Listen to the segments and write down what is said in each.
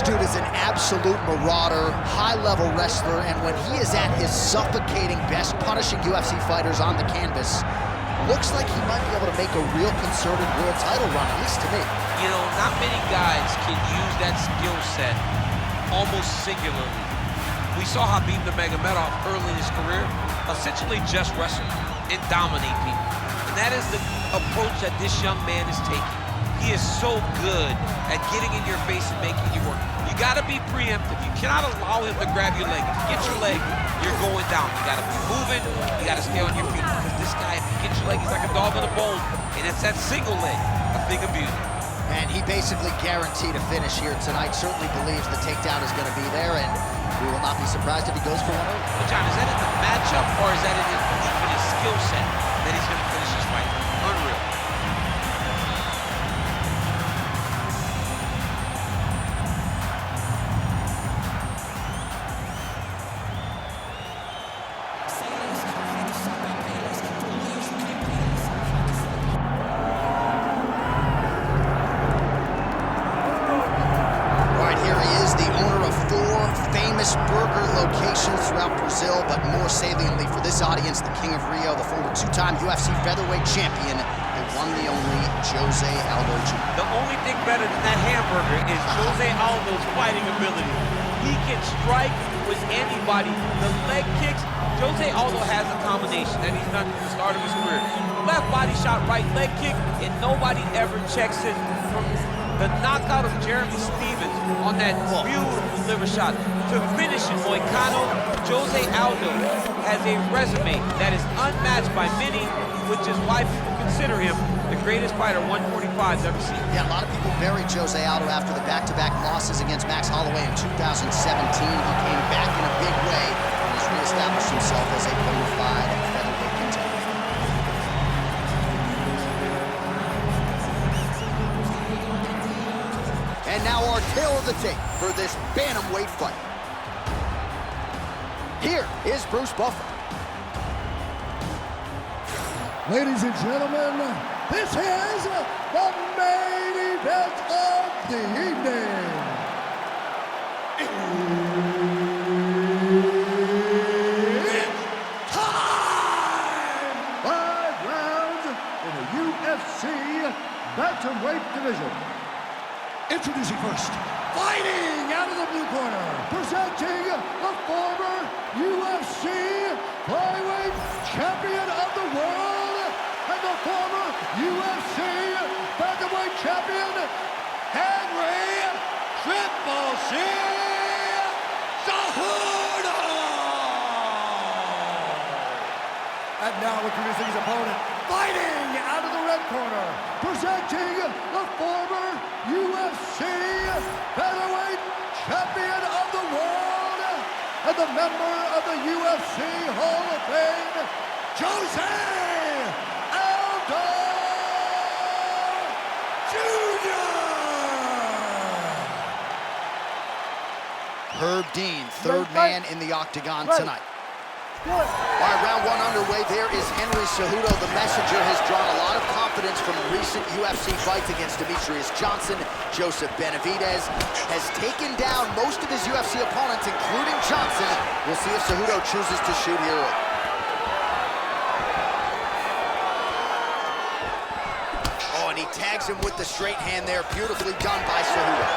dude is an absolute marauder, high-level wrestler, and when he is at his suffocating best, punishing UFC fighters on the canvas, looks like he might be able to make a real concerted world title run, at least to me. You know, not many guys can use that skill set almost singularly. We saw Khabib Nurmagomedov early in his career essentially just wrestle and dominate people. And that is the approach that this young man is taking. He is so good at getting in your face and making you work. You gotta be preemptive. You cannot allow him to grab your leg. If you get your leg, you're going down. You gotta be moving, you gotta stay on your feet. Because this guy, if you get your leg, he's like a dog in a bone. And it's that single leg, a thing of beauty. And he basically guaranteed a finish here tonight. Certainly believes the takedown is gonna be there, and we will not be surprised if he goes for one early. But John, is that in the matchup, or is that in his belief in his skill set that he's gonna finish this fight? Unreal. Burger locations throughout Brazil, but more saliently for this audience, the King of Rio, the former two-time UFC featherweight champion, and one the only José Aldo Jr. The only thing better than that hamburger is José Aldo's fighting ability. He can strike with anybody. The leg kicks, José Aldo has a combination that he's done from the start of his career. Left body shot, right leg kick, and nobody ever checks it. From the knockout of Jeremy Stevens on that beautiful liver shot to finish it, Moicano, José Aldo has a resume that is unmatched by many, which is why people consider him the greatest fighter 145's ever seen. Yeah, a lot of people buried José Aldo after the back-to-back losses against Max Holloway in 2017. He came back in a big way and has reestablished himself as a bona fide featherweight contender. And now our tale of the tape for this bantamweight fight. Here is Bruce Buffer. Ladies and gentlemen, this is the main event of the evening. It's time! 5 rounds in the UFC Bantamweight division. Introducing first, fighting out of the blue corner, presenting the former UFC flyweight champion of the world and the former UFC featherweight champion, Henry Triple C Cejudo! And now introducing his opponent, fighting out of the red corner, presenting the former UFC featherweight champion of the world and the member of the UFC Hall of Fame, José Aldo Jr. Herb Dean, third man in the octagon tonight. All right, round one underway. There is Henry Cejudo. The messenger has drawn a lot of confidence from recent UFC fights against Demetrius Johnson. Joseph Benavidez has taken down most of his UFC opponents, including Johnson. We'll see if Cejudo chooses to shoot here early. Oh, and he tags him with the straight hand there. Beautifully done by Cejudo.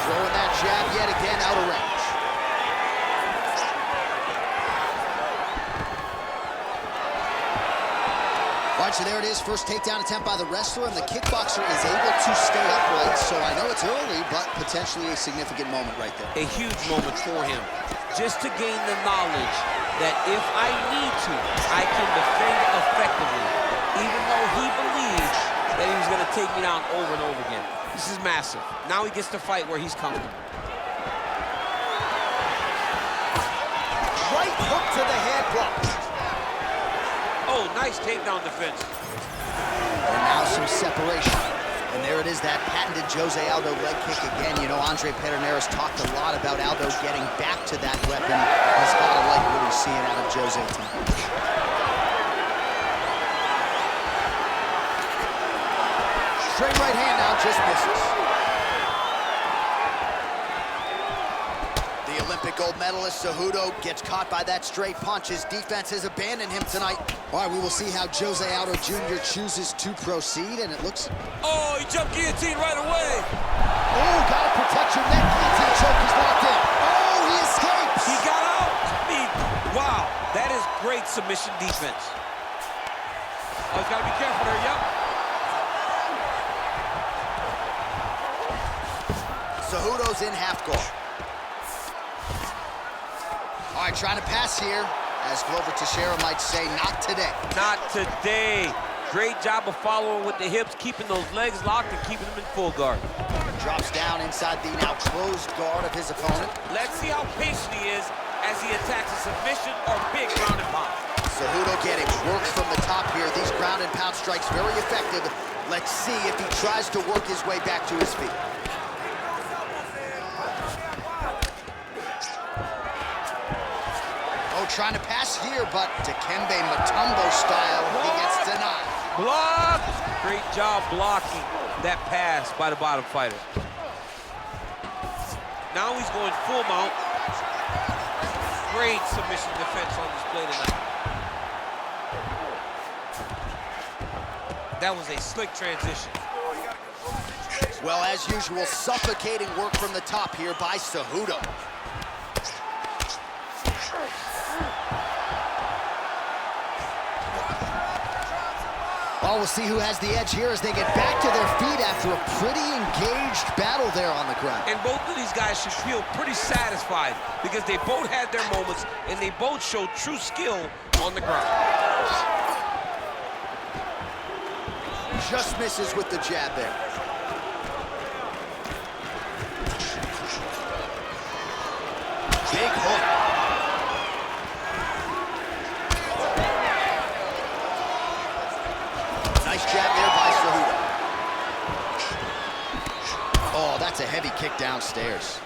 Throwing that jab yet again out of range. All right, so there it is, first takedown attempt by the wrestler, and the kickboxer is able to stay upright, so I know it's early, but potentially a significant moment right there. A huge moment for him, just to gain the knowledge that if I need to, I can defend effectively, even though he believes that he was gonna take me down over and over again. This is massive. Now he gets to fight where he's comfortable. Right hook to the head block. Oh, nice takedown defense. And now some separation. And there it is, that patented José Aldo leg kick again. You know, Andre Pedernera's talked a lot about Aldo getting back to that weapon. He's gotta like what he's seeing out of José tonight. Straight right hand now, just misses. The Olympic gold medalist Cejudo gets caught by that straight punch. His defense has abandoned him tonight. All right, we will see how José Aldo Jr. chooses to proceed, and it looks... Oh, he jumped guillotine right away. Oh, gotta protect your neck. Guillotine choke is locked in. Oh, he escapes. He got out. I mean, wow, that is great submission defense. Oh, he's gotta be careful there, yep. Cejudo's in half guard. All right, trying to pass here. As Glover Teixeira might say, not today. Not today. Great job of following with the hips, keeping those legs locked and keeping them in full guard. Drops down inside the now closed guard of his opponent. Let's see how patient he is as he attacks a submission or big ground and pound. Cejudo getting work from the top here. These ground and pound strikes very effective. Let's see if he tries to work his way back to his feet. Trying to pass here, but Dikembe Mutombo style, he gets denied. Block! Great job blocking that pass by the bottom fighter. Now he's going full mount. Great submission defense on display tonight. That was a slick transition. Well, as usual, suffocating work from the top here by Cejudo. Well, we'll see who has the edge here as they get back to their feet after a pretty engaged battle there on the ground. And both of these guys should feel pretty satisfied because they both had their moments and they both showed true skill on the ground. Just misses with the jab there. Big hook. Nice jab there by Cejudo. Oh, that's a heavy kick downstairs.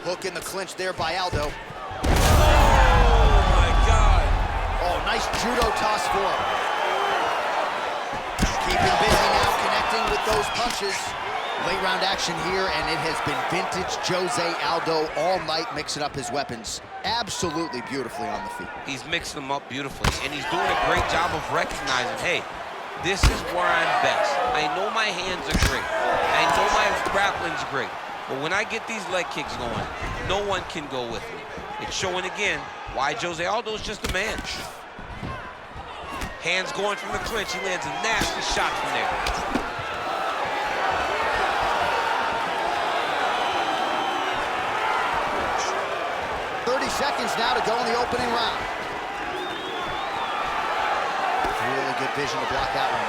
Hook in the clinch there by Aldo. Oh, my God. Oh, nice judo toss for him. Keeping busy now, connecting with those punches. Late round action here, and it has been vintage José Aldo all night, mixing up his weapons absolutely beautifully on the feet. He's mixing them up beautifully, and he's doing a great job of recognizing, hey, this is where I'm best. I know my hands are great. I know my grappling's great. But when I get these leg kicks going, no one can go with me. It's showing again why José Aldo is just a man. Hands going from the clinch. He lands a nasty shot from there. Seconds now to go in the opening round. Really good vision to block that one.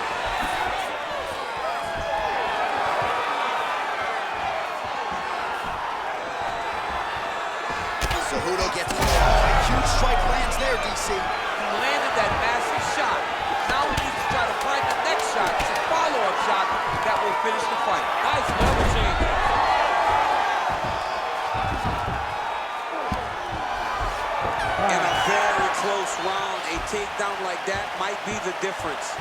Cejudo gets a huge strike lands there, DC. He landed that massive shot. Now he needs to try to find the next shot. It's a follow-up shot that will finish the fight. Nice level change. In a very close round, a takedown like that might be the difference.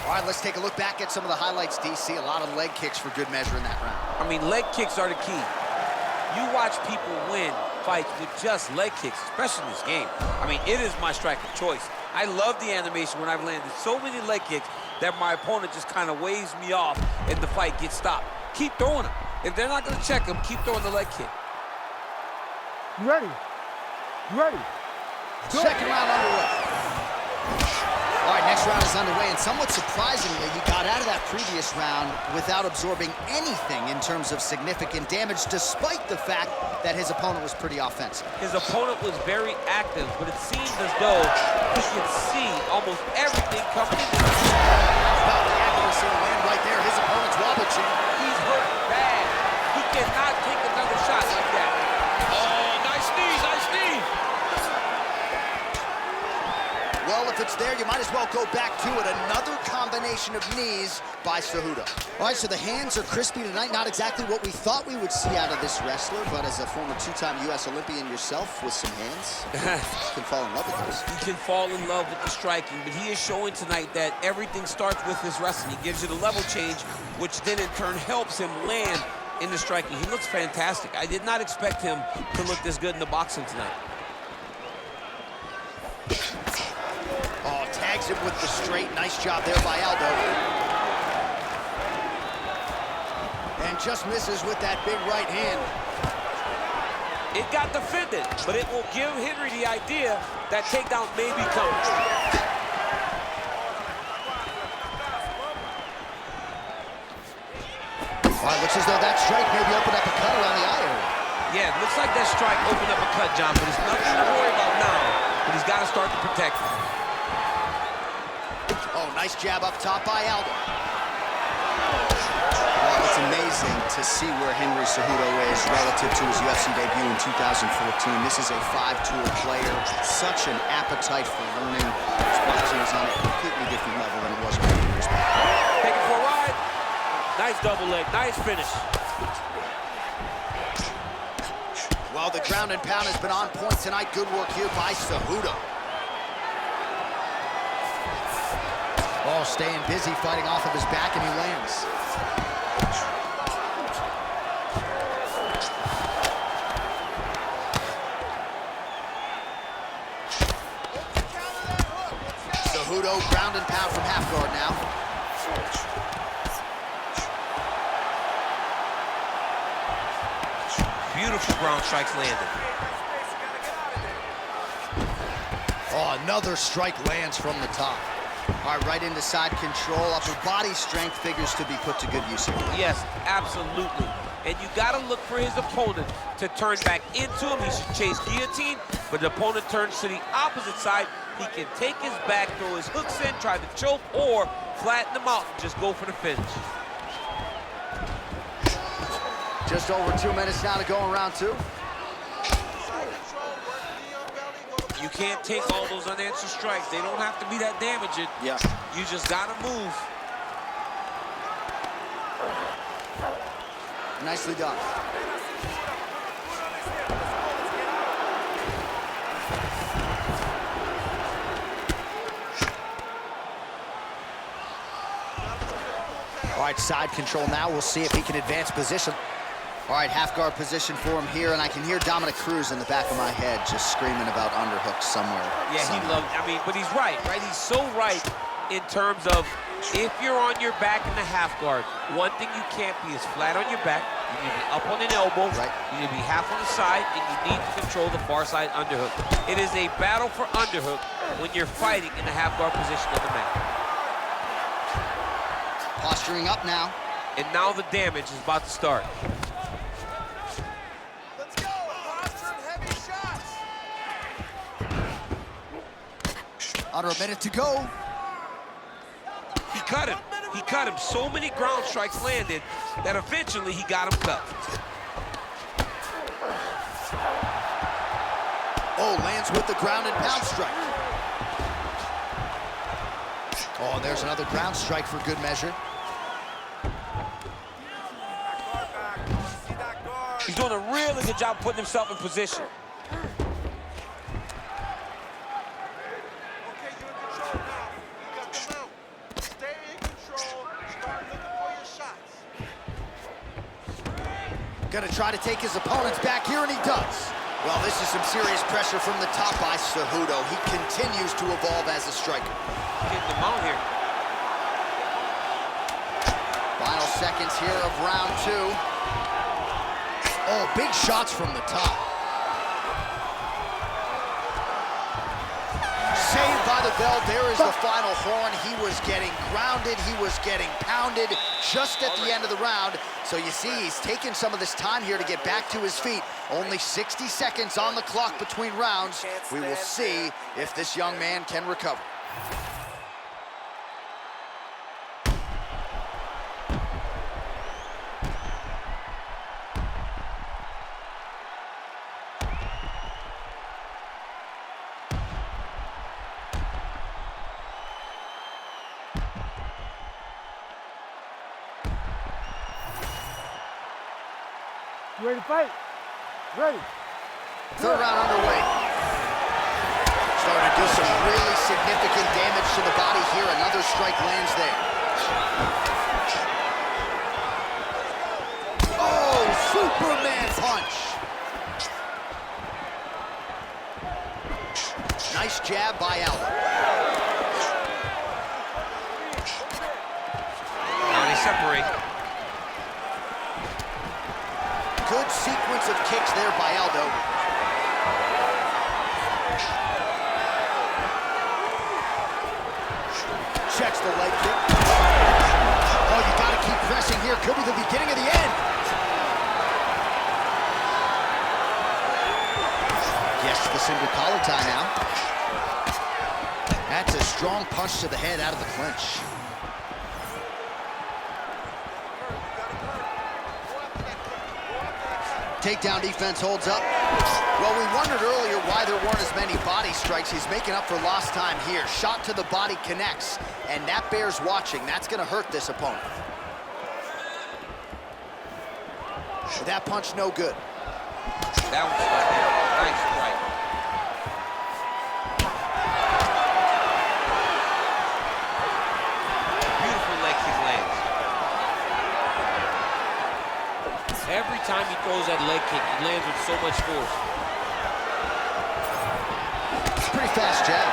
All right, let's take a look back at some of the highlights, DC. A lot of leg kicks for good measure in that round. I mean, leg kicks are the key. You watch people win fights with just leg kicks, especially in this game. I mean, it is my strike of choice. I love the animation when I've landed so many leg kicks that my opponent just kind of waves me off and the fight gets stopped. Keep throwing them. If they're not going to check them, keep throwing the leg kick. You ready? You ready? Second round underway. All right, next round is underway, and somewhat surprisingly, he got out of that previous round without absorbing anything in terms of significant damage, despite the fact that his opponent was pretty offensive. His opponent was very active, but it seems as though he could see almost everything coming in. About the accuracy of the land right there. His opponent's wobble chin. He's hurt bad. He cannot take another shot like that. Oh, nice knee, nice knee. Well, if it's there, you might as well go back to it. Another combination of knees by Cejudo. All right, so the hands are crispy tonight. Not exactly what we thought we would see out of this wrestler, but as a former two-time U.S. Olympian yourself with some hands, you can fall in love with those. He can fall in love with the striking, but he is showing tonight that everything starts with his wrestling. He gives you the level change, which then in turn helps him land in the striking. He looks fantastic. I did not expect him to look this good in the boxing tonight. Oh, tags him with the straight. Nice job there by Aldo. And just misses with that big right hand. It got defended, but it will give Henry the idea that takedown may be coming. All right, looks as though that strike maybe opened up a cut around the eye area. Yeah, it looks like that strike opened up a cut, John, but it's nothing to worry about now. But he's got to start to protect him. Oh, nice jab up top by Aldo. Well, it's amazing to see where Henry Cejudo is relative to his UFC debut in 2014. This is a 5-tour player, such an appetite for learning. His boxing is on a completely different level than it was a few years back. Take it for a ride. Nice double leg, nice finish. Well, the ground and pound has been on point tonight. Good work here by Cejudo. Oh, staying busy, fighting off of his back, and he lands. Cejudo, ground and pound from half guard now. Beautiful ground strikes landed. Oh, another strike lands from the top. All right, right into side control. Upper body strength figures to be put to good use here. Yes, absolutely. And you got to look for his opponent to turn back into him. He should chase guillotine, but the opponent turns to the opposite side. He can take his back, throw his hooks in, try to choke, or flatten him out and just go for the finish. Just over 2 minutes now to go in round two. You can't take all those unanswered strikes. They don't have to be that damaging. Yeah. You just got to move. Nicely done. All right, side control now. We'll see if he can advance position. All right, half guard position for him here, and I can hear Dominic Cruz in the back of my head just screaming about underhooks somewhere. Yeah, he loves, I mean, but he's right? He's so right in terms of if you're on your back in the half guard, one thing you can't be is flat on your back. You need to be up on an elbow. Right. You need to be half on the side, and you need to control the far side underhook. It is a battle for underhook when you're fighting in the half guard position of the mat. Posturing up now. And now the damage is about to start. Under a minute to go. He cut him. He cut him. So many ground strikes landed that eventually he got him cut. Oh, lands with the ground and pound strike. Oh, and there's another ground strike for good measure. He's doing a really good job putting himself in position. Gonna try to take his opponents back here, and he does. Well, this is some serious pressure from the top by Cejudo. He continues to evolve as a striker. Getting them out here. Final seconds here of round two. Oh, big shots from the top. Saved by the bell. There is the final horn. He was getting grounded. He was getting pounded just at the end of the round. So you see, he's taking some of this time here to get back to his feet. Only 60 seconds on the clock between rounds. We will see if this young man can recover. You ready to fight? Ready. Third round underway. Starting to do some really significant damage to the body here. Another strike lands there. Oh, Superman punch. Nice jab by Aldo. Now they separate. Good sequence of kicks there by Aldo. Checks the leg kick. Oh, you gotta keep pressing here. Could be the beginning of the end. Yes, the single collar tie now. That's a strong punch to the head out of the clinch. Takedown defense holds up. Well, we wondered earlier why there weren't as many body strikes. He's making up for lost time here. Shot to the body connects, and that bears watching. That's gonna hurt this opponent. That punch no good. That was a nice strike. Beautiful leg kick lands. Every time he throws that leg kick, he lands with so much force. It's a pretty fast jab.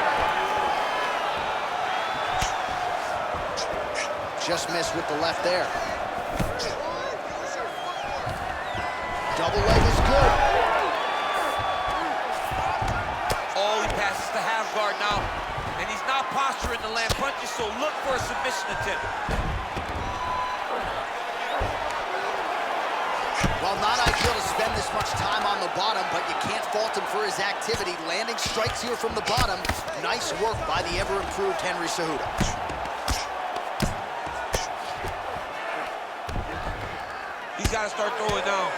Just missed with the left there. Double leg is good. Oh, he passes the half guard now. And he's not posturing to land punches, so look for a submission attempt. Well, not ideal to spend this much time on the bottom, but you can't fault him for his activity. Landing strikes here from the bottom. Nice work by the ever-improved Henry Cejudo. He's got to start throwing now.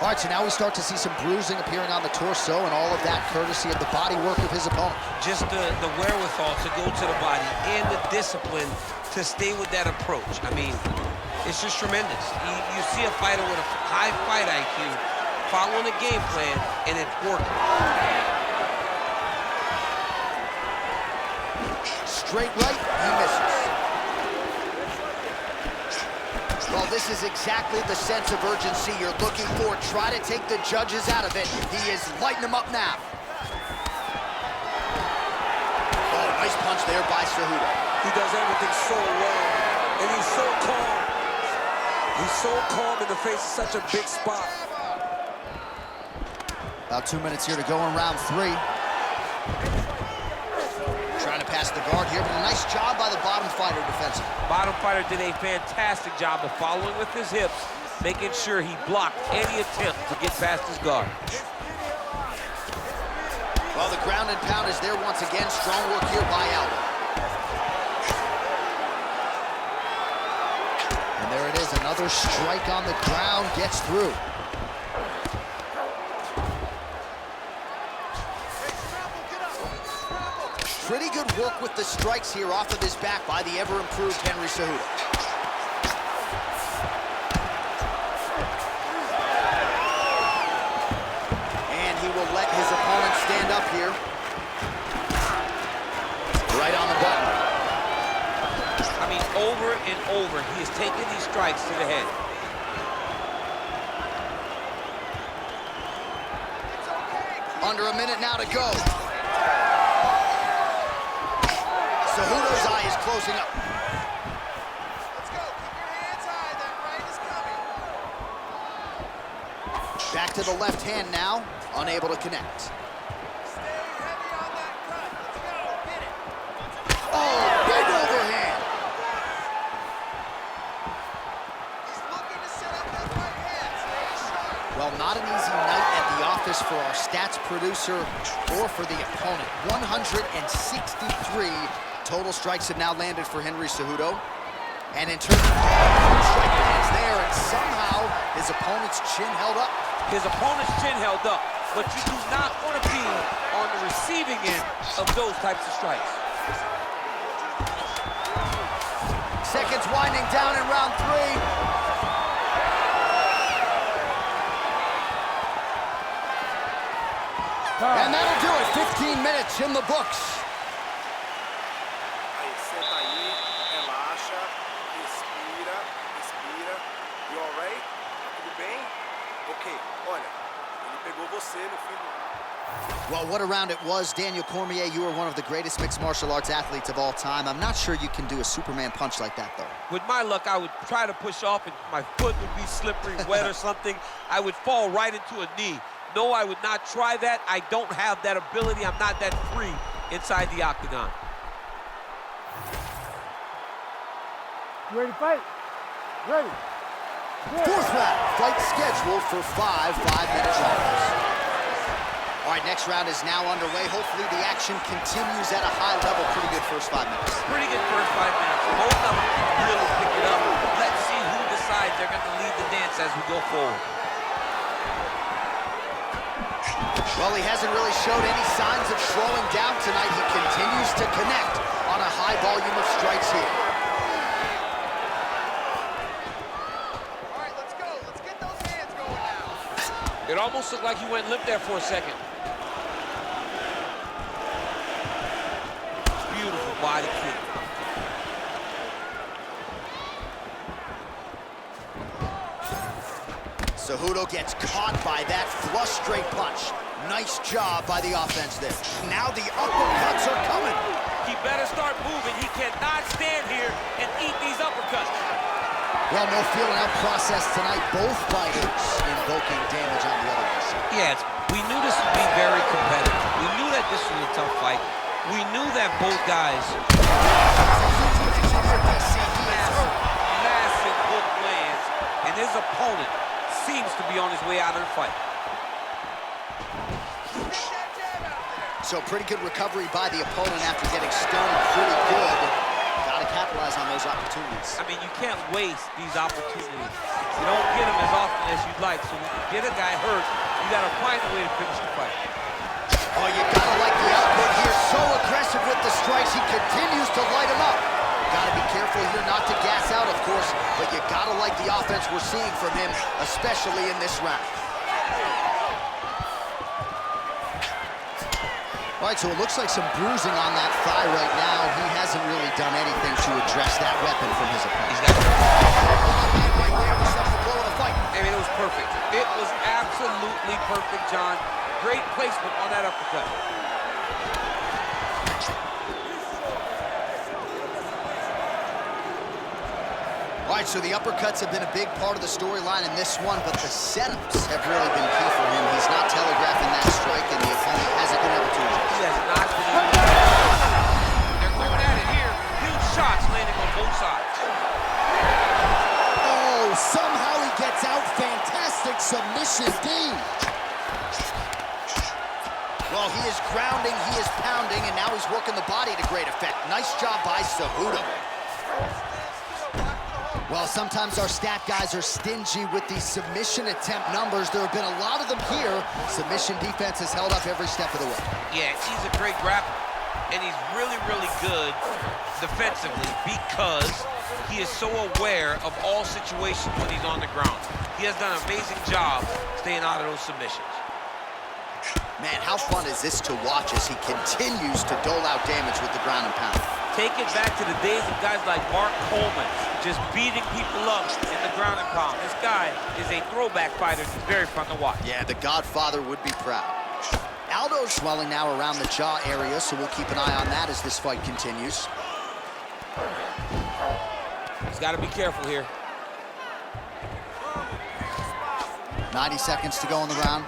All right, so now we start to see some bruising appearing on the torso, and all of that courtesy of the body work of his opponent. Just the wherewithal to go to the body and the discipline to stay with that approach. I mean, it's just tremendous. You see a fighter with a high fight IQ following a game plan, and it's working. Straight right, he misses. Well, this is exactly the sense of urgency you're looking for. Try to take the judges out of it. He is lighting them up now. Oh, nice punch there by Cejudo. He does everything so well, and he's so calm. He's so calm in the face of such a big spot. About 2 minutes here to go in round 3. Trying to pass the guard here, but a nice job by the bottom fighter defensively. Bottom fighter did a fantastic job of following with his hips, making sure he blocked any attempt to get past his guard. Well, the ground and pound is there once again. Strong work here by Aldo. And there it is, another strike on the ground, gets through. Pretty good work with the strikes here off of his back by the ever-improved Henry Cejudo. And he will let his opponent stand up here. Right on the button. I mean, over and over, he is taking these strikes to the head. Under a minute now to go. Cejudo's eye is closing up. Let's go. Keep your hands high. That right is coming. Back to the left hand now, unable to connect. Stay heavy on that cut. Let's go. Get it. Oh, big overhand. He's looking to set up that right hand. Stay sharp. Well, not an easy night at the office for our stats producer or for the opponent. 163 total strikes have now landed for Henry Cejudo. And in terms of strike lands there, and somehow his opponent's chin held up. His opponent's chin held up, but you do not want to be on the receiving end of those types of strikes. Seconds winding down in round 3. And that'll do it. 15 minutes in the books. Aí, senta aí, relaxa, respira, respira. You all right? Tá tudo bem? Ok, olha, ele pegou você no fim do... Well, what a round it was. Daniel Cormier, you are one of the greatest mixed martial arts athletes of all time. I'm not sure you can do a Superman punch like that, though. With my luck, I would try to push off and my foot would be slippery, wet or something. I would fall right into a knee. No, I would not try that. I don't have that ability. I'm not that free inside the octagon. You ready to fight? Ready. Fourth round, fight scheduled for 5 5-minute rounds. All right, next round is now underway. Hopefully the action continues at a high level. Pretty good first 5 minutes. Pretty good first 5 minutes. Both of them really pick it up. Let's see who decides they're going to lead the dance as we go forward. Well, he hasn't really showed any signs of slowing down tonight. He continues to connect on a high volume of strikes here. All right, let's go. Let's get those hands going now. It almost looked like he went limp there for a second. Beautiful body kick. Cejudo gets caught by that flush straight punch. Nice job by the offense there. Now the uppercuts are coming. He better start moving. He cannot stand here and eat these uppercuts. Well, no feeling out process tonight. Both fighters invoking damage on the other side. Yes, we knew this would be very competitive. We knew that this was a tough fight. We knew that both guys massive hook lands, and his opponent seems to be on his way out of the fight. So pretty good recovery by the opponent after getting stoned pretty good. Got to capitalize on those opportunities. I mean, you can't waste these opportunities. You don't get them as often as you'd like. So when you get a guy hurt, you got to find a way to finish the fight. Oh, you got to like the output here. So aggressive with the strikes. He continues to light him up. Got to be careful here not to gas out, of course, but you got to like the offense we're seeing from him, especially in this round. All right, so it looks like some bruising on that thigh right now. He hasn't really done anything to address that weapon from his opponent. I mean, it was perfect. It was absolutely perfect, John. Great placement on that uppercut. All right, so the uppercuts have been a big part of the storyline in this one, but the setups have really been key for him. He's not telegraphing that strike, and the opponent hasn't been able to adjust. He has not been able to adjust. They're going at it here. Huge shots landing on both sides. Oh, somehow he gets out. Fantastic submission D. Well, he is grounding, he is pounding, and now he's working the body to great effect. Nice job by Cejudo. Well, sometimes our stat guys are stingy with these submission attempt numbers. There have been a lot of them here. Submission defense has held up every step of the way. Yeah, he's a great grappler, and he's really, really good defensively because he is so aware of all situations when he's on the ground. He has done an amazing job staying out of those submissions. Man, how fun is this to watch as he continues to dole out damage with the ground and pound? Take it back to the days of guys like Mark Coleman, just beating people up in the ground and pound. This guy is a throwback fighter. He's very fun to watch. Yeah, the Godfather would be proud. Aldo's swelling now around the jaw area, so we'll keep an eye on that as this fight continues. He's got to be careful here. 90 seconds to go in the round.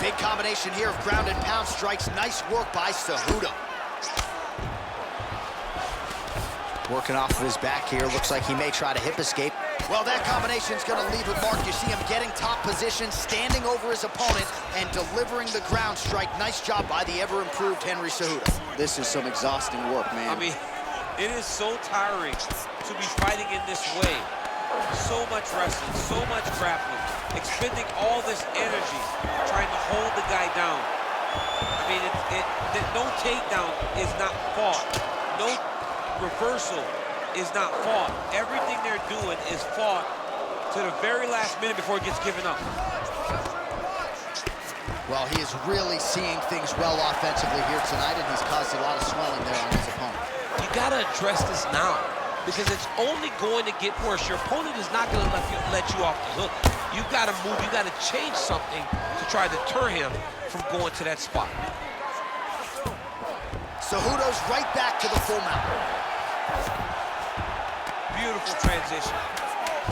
Big combination here of ground and pound strikes. Nice work by Cejudo. Working off of his back here. Looks like he may try to hip escape. Well, that combination's gonna leave a mark. You see him getting top position, standing over his opponent, and delivering the ground strike. Nice job by the ever-improved Henry Cejudo. This is some exhausting work, man. I mean, it is so tiring to be fighting in this way. So much wrestling, so much grappling, expending all this energy, trying to hold the guy down. I mean, no takedown is not fought. No reversal is not fought. Everything they're doing is fought to the very last minute before it gets given up. Well, he is really seeing things well offensively here tonight, and he's caused a lot of swelling there on his opponent. You gotta address this now, because it's only going to get worse. Your opponent is not gonna let you off the hook. You gotta move, you gotta change something to try to deter him from going to that spot. Cejudo's right back to the full mount. Beautiful transition.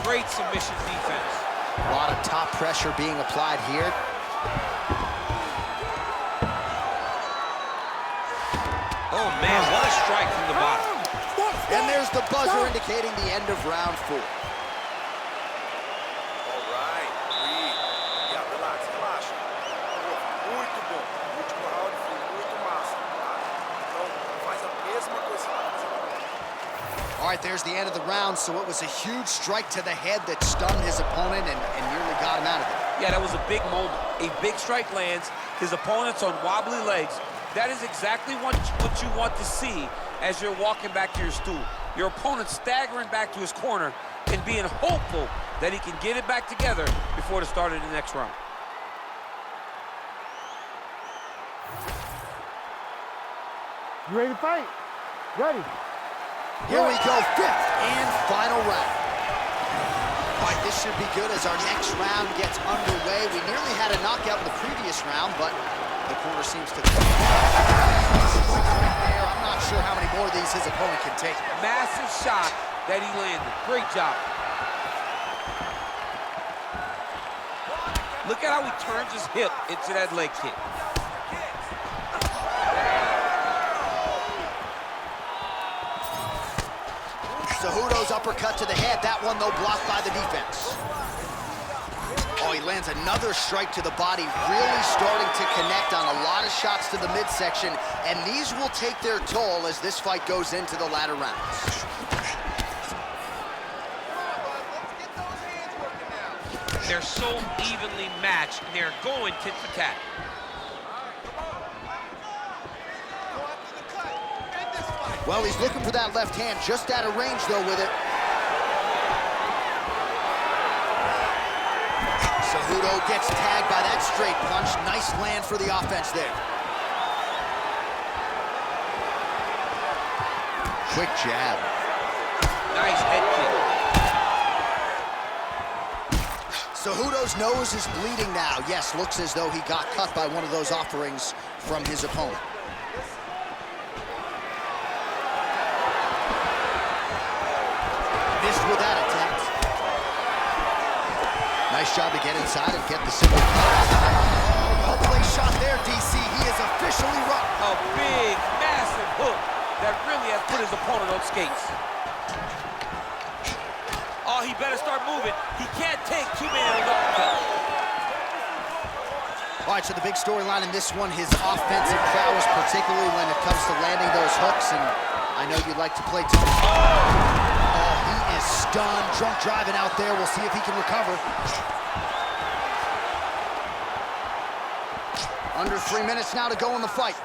Great submission defense. A lot of top pressure being applied here. Oh man, what a strike from the bottom. And there's the buzzer indicating the end of round 4. All right, breathe. Yeah, relax, relaxa. Muito bom. O último round foi muito massa, tá? Então, faz a mesma coisa que você tá fazendo agora. All right, there's the end of the round, so it was a huge strike to the head that stunned his opponent and nearly got him out of it. Yeah, that was a big moment. A big strike lands, his opponent's on wobbly legs. That is exactly what you want to see as you're walking back to your stool. Your opponent staggering back to his corner and being hopeful that he can get it back together before the start of the next round. You ready to fight? Ready. Here we go, 5th and final round. All right, this should be good as our next round gets underway. We nearly had a knockout in the previous round, but the corner seems to... I'm not sure how many more of these his opponent can take. Massive shot that he landed. Great job. Look at how he turns his hip into that leg kick. Cejudo's uppercut to the head. That one, though, blocked by the defense. Oh, he lands another strike to the body, really starting to connect on a lot of shots to the midsection, and these will take their toll as this fight goes into the latter rounds. They're so evenly matched, and they're going tit for tat. Well, he's looking for that left hand, just out of range, though, with it. Cejudo gets tagged by that straight punch. Nice land for the offense there. Quick jab. Nice head kick. Cejudo's nose is bleeding now. Yes, looks as though he got cut by one of those offerings from his opponent. Missed with that attempt. Nice job to get inside and get the single cut. Well placed shot there, DC. He is officially rocked. A big, massive hook that really has put his opponent on skates. Oh, he better start moving. He can't take too many of those uppercuts. All right, so the big storyline in this one, his offensive prowess, particularly when it comes to landing those hooks, and I know you'd like to play tough. Oh, he is stunned, drunk driving out there. We'll see if he can recover. Under 3 minutes now to go in the fight.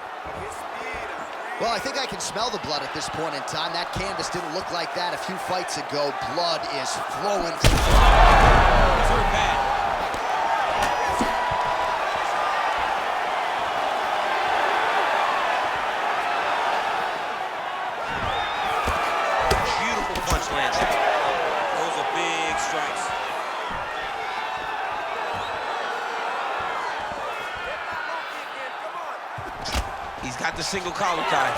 Well, I think I can smell the blood at this point in time. That canvas didn't look like that a few fights ago. Blood is flowing. Third bad. Beautiful punch landed. Those are big strikes. He's got the single collar tie.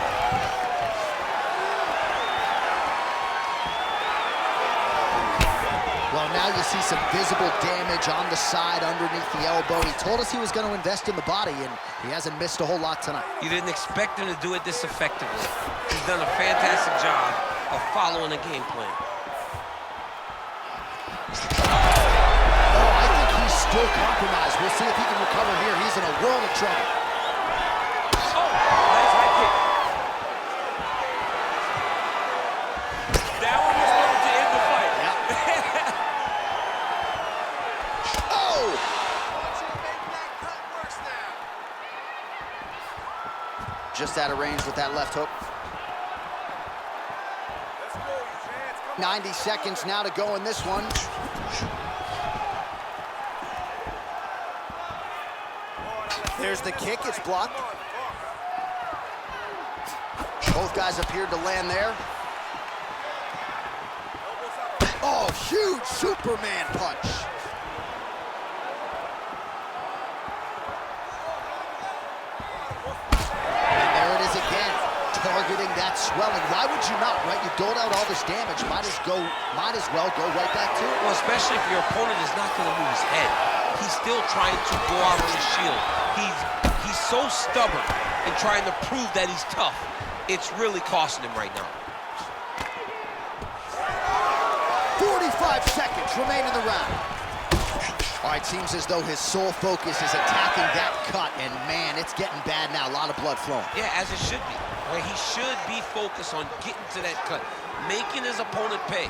Well, now you see some visible damage on the side underneath the elbow. He told us he was going to invest in the body, and he hasn't missed a whole lot tonight. You didn't expect him to do it this effectively. He's done a fantastic job of following a game plan. Oh, I think he's still compromised. We'll see if he can recover here. He's in a world of trouble. Nice high kick. That one was going to end the fight. Oh! Just out of range with that left hook. Let's go, Eugene. 90 seconds now to go in this one. There's the kick, it's blocked. Both guys appeared to land there. Oh, huge Superman punch. And there it is again, targeting that swelling. Why would you not, right? You doled out all this damage, might as well go right back to it. Well, especially if your opponent is not going to move his head. He's still trying to go out on his shield. He's so stubborn and trying to prove that he's tough. It's really costing him right now. 45 seconds remain in the round. All right, seems as though his sole focus is attacking that cut, and man, it's getting bad now. A lot of blood flowing. Yeah, as it should be. Right? He should be focused on getting to that cut, making his opponent pay.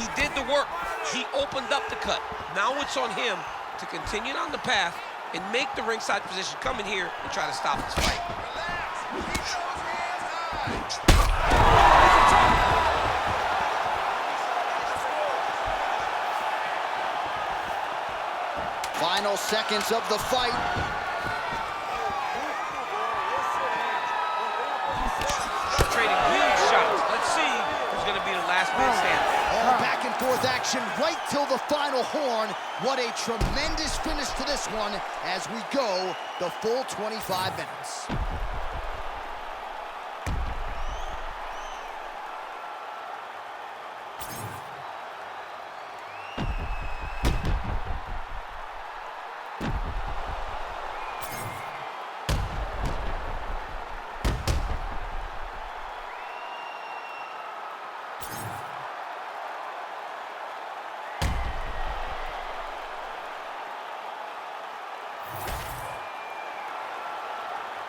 He did the work. He opened up the cut. Now it's on him to continue on the path and make the ringside position, come in here and try to stop this fight. Final seconds of the fight. Trading huge shots. Let's see who's going to be the last man standing. All back and forth action right till the final horn. What a tremendous finish to this one as we go the full 25 minutes.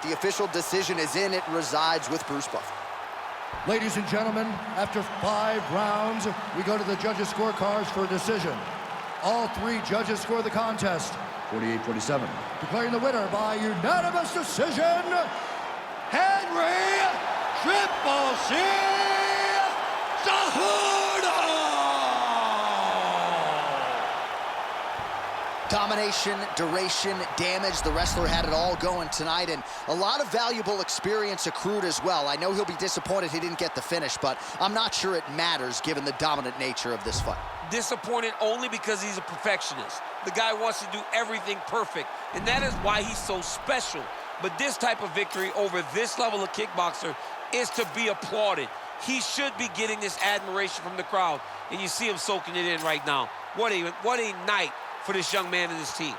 The official decision is in. It resides with Bruce Buffer. Ladies and gentlemen, after 5 rounds, we go to the judges' scorecards for a decision. All 3 judges score the contest, 48-47. Declaring the winner by unanimous decision, Henry Triple C Cejudo! Domination, duration, damage. The wrestler had it all going tonight, and a lot of valuable experience accrued as well. I know he'll be disappointed he didn't get the finish, but I'm not sure it matters given the dominant nature of this fight. Disappointed only because he's a perfectionist. The guy wants to do everything perfect, and that is why he's so special. But this type of victory over this level of kickboxer is to be applauded. He should be getting this admiration from the crowd, and you see him soaking it in right now. What a night for this young man and his team.